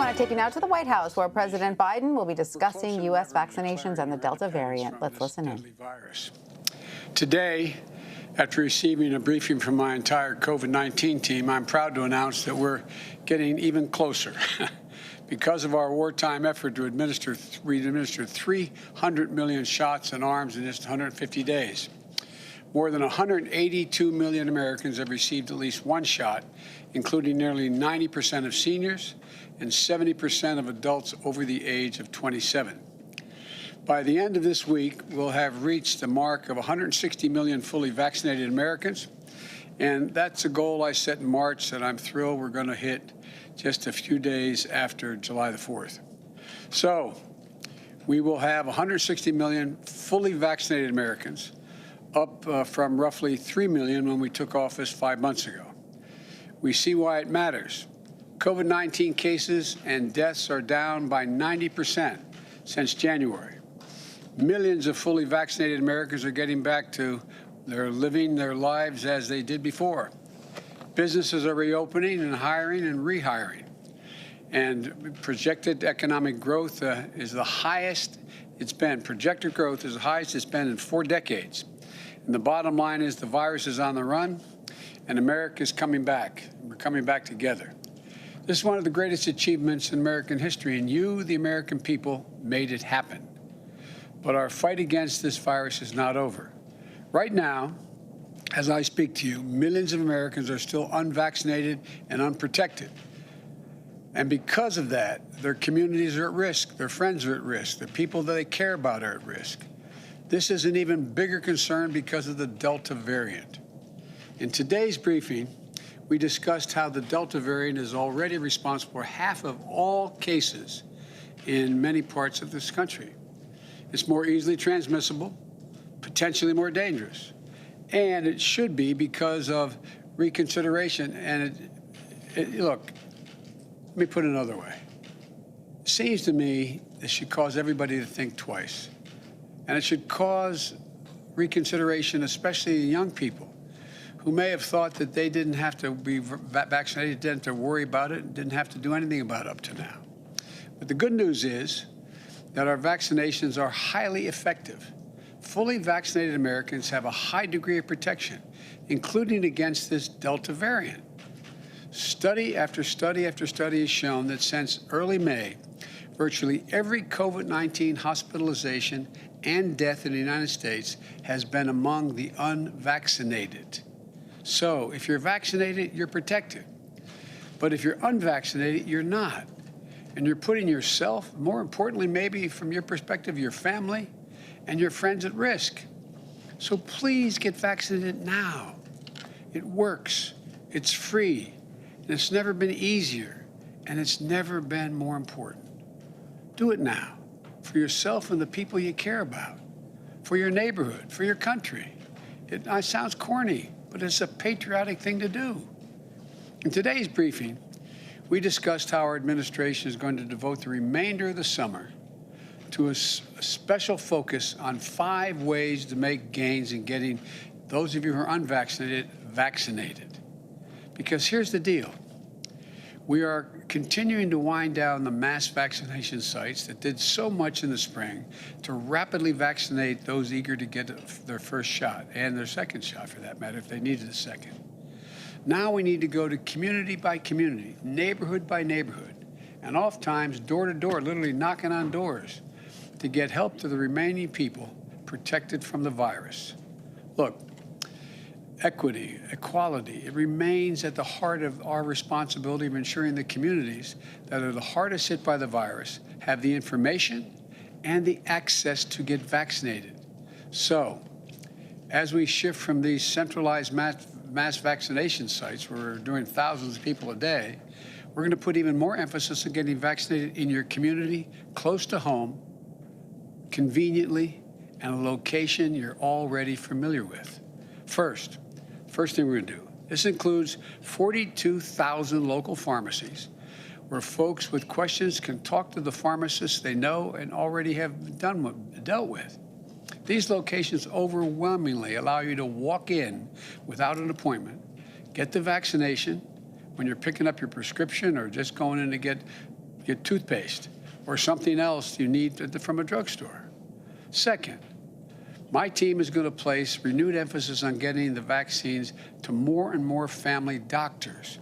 want to take you now to the White House, where President Biden will be discussing U.S. vaccinations and the Delta variant. Let's listen in. Today, after receiving a briefing from my entire COVID-19 team, I'm proud to announce that we're getting even closer. Because of our wartime effort to administer 300 million shots in arms in just 150 days. More than 182 million Americans have received at least one shot, including nearly 90% of seniors and 70% of adults over the age of 27. By the end of this week, we'll have reached the mark of 160 million fully vaccinated Americans, and that's a goal I set in March that I'm thrilled we're going to hit just a few days after July the 4th. So we will have 160 million fully vaccinated Americans, up from roughly 3 million when we took office 5 months ago. We see why it matters. COVID-19 cases and deaths are down by 90% since January. Millions of fully vaccinated Americans are getting back to living their lives as they did before. Businesses are reopening and hiring and rehiring. And projected economic growth is the highest it's been. Projected growth is the highest it's been in 4 decades. And the bottom line is the virus is on the run, and America is coming back. We're coming back together. This is one of the greatest achievements in American history, and you, the American people, made it happen. But our fight against this virus is not over. Right now, as I speak to you, millions of Americans are still unvaccinated and unprotected. And because of that, their communities are at risk, their friends are at risk, the people that they care about are at risk. This is an even bigger concern because of the Delta variant. In today's briefing, we discussed how the Delta variant is already responsible for half of all cases in many parts of this country. It's more easily transmissible, potentially more dangerous. And it should be because of reconsideration. And look, let me put it another way. It seems to me it should cause everybody to think twice. And it should cause reconsideration, especially young people who may have thought that they didn't have to be vaccinated, didn't have to worry about it, didn't have to do anything about it up to now. But the good news is that our vaccinations are highly effective. Fully vaccinated Americans have a high degree of protection, including against this Delta variant. Study after study after study has shown that since early May, virtually every COVID-19 hospitalization and death in the United States has been among the unvaccinated. So if you're vaccinated, you're protected. But if you're unvaccinated, you're not. And you're putting yourself, more importantly, maybe from your perspective, your family and your friends at risk. So please get vaccinated now. It works, it's free, and it's never been easier, and it's never been more important. Do it now, for yourself and the people you care about, for your neighborhood, for your country. It sounds corny, but it's a patriotic thing to do. In today's briefing, we discussed how our administration is going to devote the remainder of the summer to a special focus on 5 ways to make gains in getting those of you who are unvaccinated vaccinated. Because here's the deal. We are continuing to wind down the mass vaccination sites that did so much in the spring to rapidly vaccinate those eager to get their first shot, and their second shot for that matter, if they needed a second. Now we need to go to community by community, neighborhood by neighborhood, and oftentimes door to door, literally knocking on doors, to get help to the remaining people protected from the virus. Look, equity, equality, it remains at the heart of our responsibility of ensuring the communities that are the hardest hit by the virus have the information and the access to get vaccinated. So, as we shift from these centralized mass vaccination sites where we're doing thousands of people a day, we're going to put even more emphasis on getting vaccinated in your community, close to home, conveniently, and a location you're already familiar with. First thing we're going to do, this includes 42,000 local pharmacies where folks with questions can talk to the pharmacists they know and already have dealt with. These locations overwhelmingly allow you to walk in without an appointment, get the vaccination when you're picking up your prescription or just going in to get get toothpaste or something else you need from a drugstore. Second, my team is going to place renewed emphasis on getting the vaccines to more and more family doctors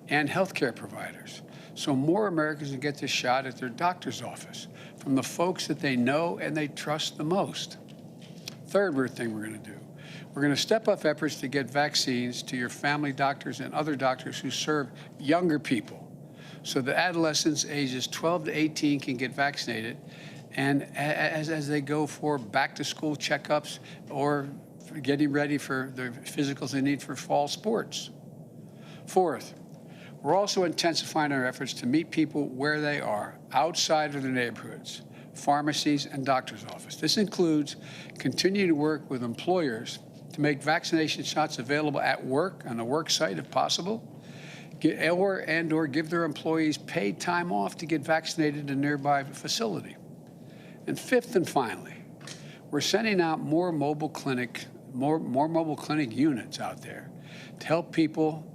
and healthcare providers, so more Americans can get this shot at their doctor's office from the folks that they know and they trust the most. Third thing we're going to do, we're going to step up efforts to get vaccines to your family doctors and other doctors who serve younger people, so that adolescents ages 12 to 18 can get vaccinated, and as they go for back-to-school checkups or for getting ready for the physicals they need for fall sports. Fourth, we're also intensifying our efforts to meet people where they are, outside of their neighborhoods, pharmacies, and doctor's offices. This includes continuing to work with employers to make vaccination shots available at work, on the work site if possible, or give their employees paid time off to get vaccinated in a nearby facility. And fifth and finally, we're sending out more mobile clinic units out there to help people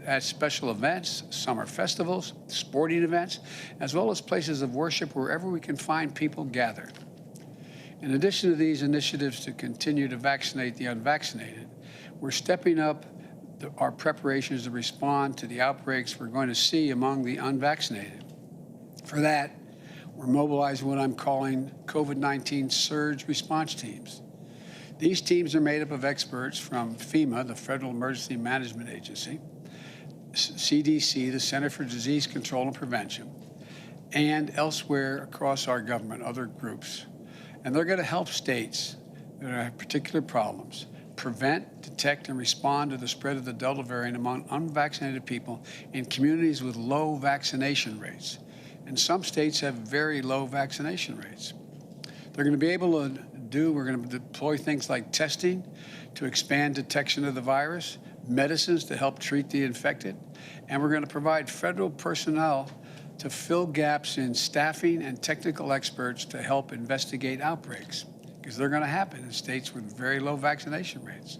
at special events, summer festivals, sporting events, as well as places of worship wherever we can find people gathered. In addition to these initiatives to continue to vaccinate the unvaccinated, we're stepping up our preparations to respond to the outbreaks we're going to see among the unvaccinated. For that, we're mobilizing what I'm calling COVID-19 surge response teams. These teams are made up of experts from FEMA, the Federal Emergency Management Agency, CDC, the Center for Disease Control and Prevention, and elsewhere across our government, other groups. And they're going to help states that have particular problems prevent, detect, and respond to the spread of the Delta variant among unvaccinated people in communities with low vaccination rates. And some states have very low vaccination rates. They're going to be able to we're going to deploy things like testing to expand detection of the virus, medicines to help treat the infected, and we're going to provide federal personnel to fill gaps in staffing and technical experts to help investigate outbreaks, because they're going to happen in states with very low vaccination rates.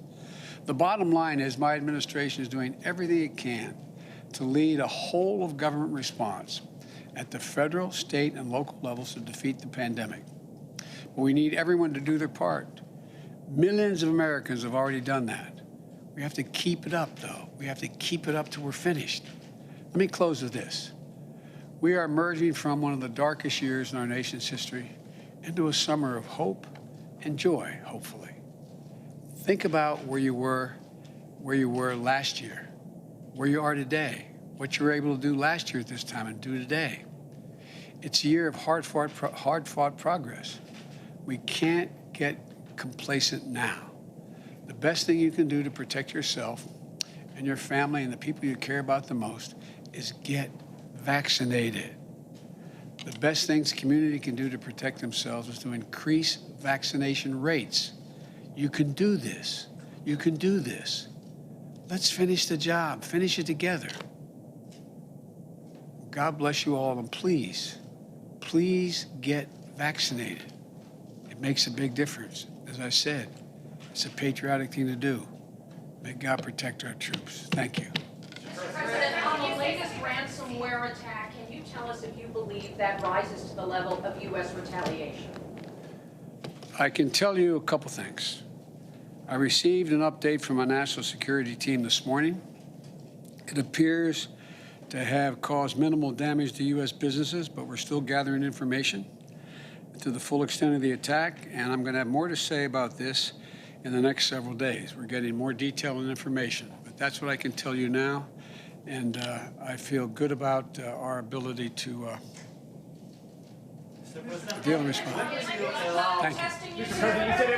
The bottom line is my administration is doing everything it can to lead a whole of government response at the federal, state, and local levels to defeat the pandemic. But we need everyone to do their part. Millions of Americans have already done that. We have to keep it up, though. We have to keep it up till we're finished. Let me close with this. We are emerging from one of the darkest years in our nation's history into a summer of hope and joy, hopefully. Think about where you were last year, where you are today, what you were able to do last year at this time and do today. It's a year of hard-fought progress. We can't get complacent now. The best thing you can do to protect yourself and your family and the people you care about the most is get vaccinated. The best things the community can do to protect themselves is to increase vaccination rates. You can do this. You can do this. Let's finish the job. Finish it together. God bless you all, and please get vaccinated. It makes a big difference. As I said, it's a patriotic thing to do. May God protect our troops. Thank you. Mr. President, on the latest ransomware attack, can you tell us if you believe that rises to the level of U.S. retaliation? I can tell you a couple things. I received an update from our national security team this morning. It appears to have caused minimal damage to U.S. businesses, but we're still gathering information to the full extent of the attack, and I'm going to have more to say about this in the next several days. We're getting more detail and information, but that's what I can tell you now, and I feel good about our ability to deal and respond. Thank you.